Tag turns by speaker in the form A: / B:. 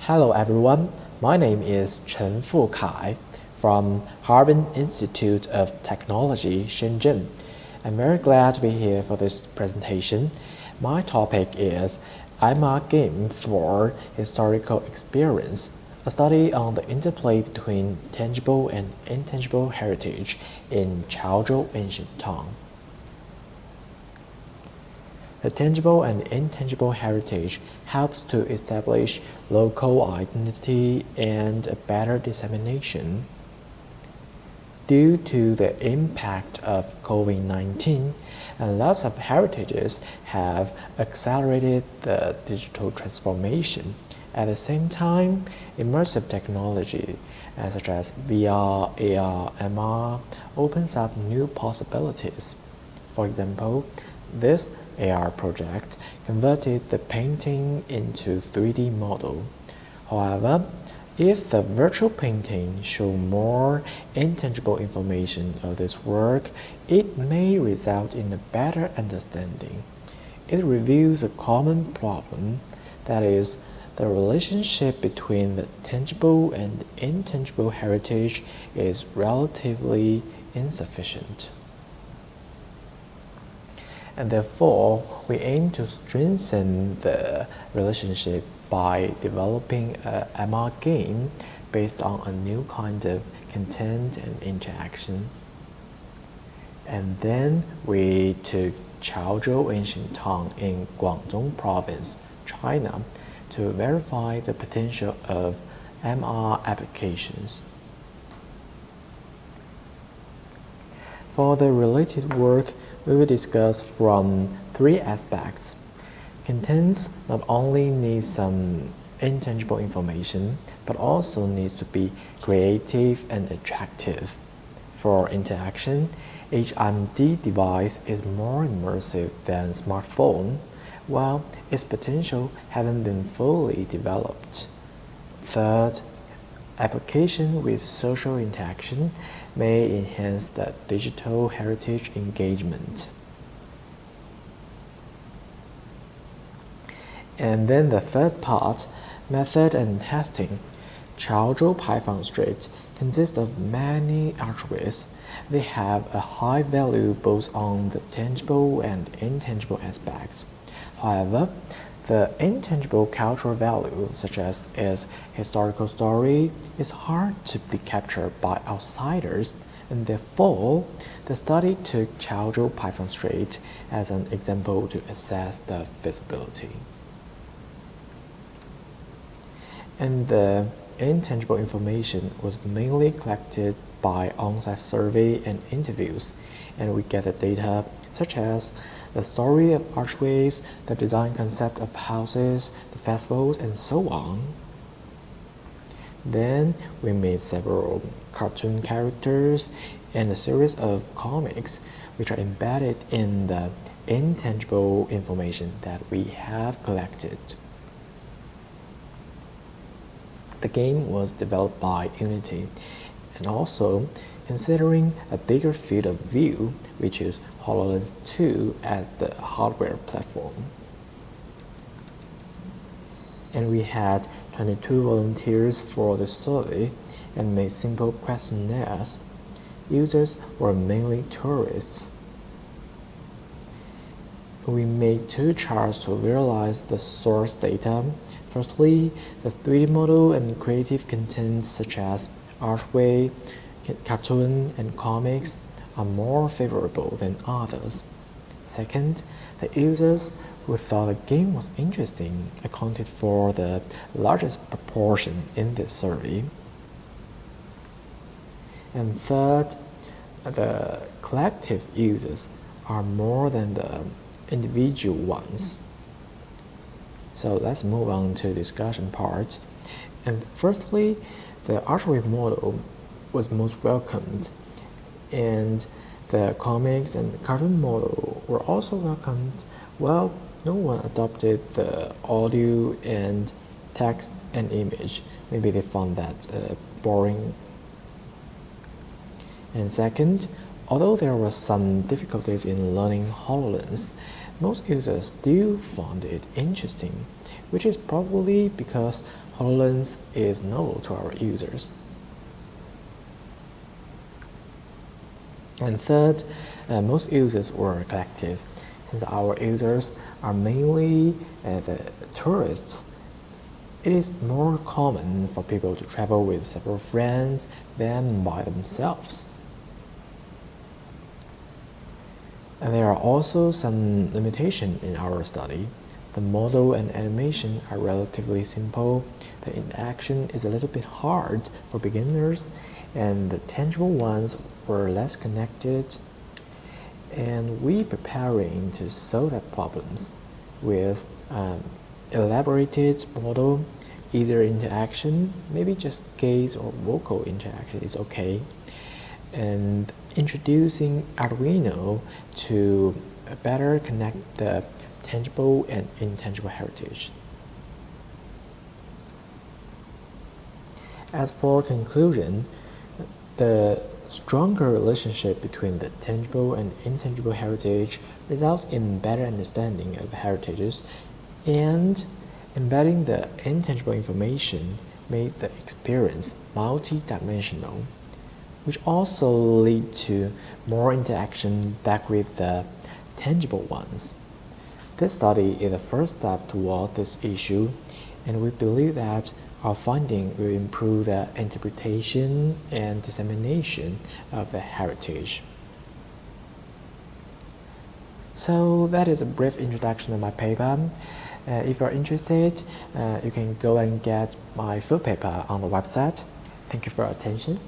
A: Hello everyone, my name is Chen Fukai from Harbin Institute of Technology, Shenzhen. I'm very glad to be here for this presentation. My topic is MR game for historical experience, a study on the interplay between tangible and intangible heritage in Chaozhou ancient Tang. The tangible and intangible heritage helps to establish local identity and a better dissemination. Due to the impact of COVID-19, lots of heritages have accelerated the digital transformation. At the same time, immersive technology such as VR, AR, MR opens up new possibilities. For example, this AR project converted the painting into 3D model. However, if the virtual painting show more intangible information of this work, it may result in a better understanding. It reveals a common problem, that is, the relationship between the tangible and intangible heritage is relatively insufficient. And therefore, we aim to strengthen the relationship by developing a MR game based on a new kind of content and interaction. And then we took Chaozhou ancient Tang in Guangdong province, China, to verify the potential of MR applications. For the related work, we will discuss from three aspects. Contents not only need some intangible information, but also needs to be creative and attractive. For interaction, HMD device is more immersive than smartphone, while its potential hasn't been fully developed. Third, application with social interaction may enhance the digital heritage engagement. And then the third part, method and testing. Chaozhou Python Street consists of many archways. They have a high value both on the tangible and intangible aspects. However, the intangible cultural value, such as its historical story, is hard to be captured by outsiders, and therefore, the study took Chaozhou Python Street as an example to assess the feasibility. And the intangible information was mainly collected by on-site survey and interviews, and we gathered data such as the story of archways, the design concept of houses, the festivals, and so on. Then we made several cartoon characters and a series of comics which are embedded in the intangible information that we have collected. The game was developed by Unity, and also considering a bigger field of view, we choose HoloLens 2 as the hardware platform. And we had 22 volunteers for the survey and made simple questionnaires. Users were mainly tourists. We made two charts to visualize the source data. Firstly, the 3D model and creative contents such as archway, cartoon, and comics are more favorable than others. Second, the users who thought the game was interesting accounted for the largest proportion in this survey. And third, the collective users are more than the individual ones. So let's move on to discussion part. And firstly, the archway model was most welcomed, and the comics and cartoon model were also welcomed. Well, no one adopted the audio and text and image. Maybe they found that boring. And second, although there were some difficulties in learning HoloLens, most users still found it interesting. which is probably because HoloLens is novel to our users. And third, most users were collective. Since our users are mainly the tourists, it is more common for people to travel with several friends than by themselves. And there are also some limitations in our study. The model and animation are relatively simple, the interaction is a little bit hard for beginners, and the tangible ones were less connected. And we preparing to solve that problems with elaborated model, either interaction, maybe just gaze or vocal interaction is okay, and introducing Arduino to better connect the tangible and intangible heritage. As for conclusion, the stronger relationship between the tangible and intangible heritage results in better understanding of heritages, and embedding the intangible information made the experience multidimensional, which also lead to more interaction back with the tangible ones. This study is the first step toward this issue, and we believe that our finding will improve the interpretation and dissemination of the heritage. So that is a brief introduction of my paper. If you're interested, you can go and get my full paper on the website. Thank you for your attention.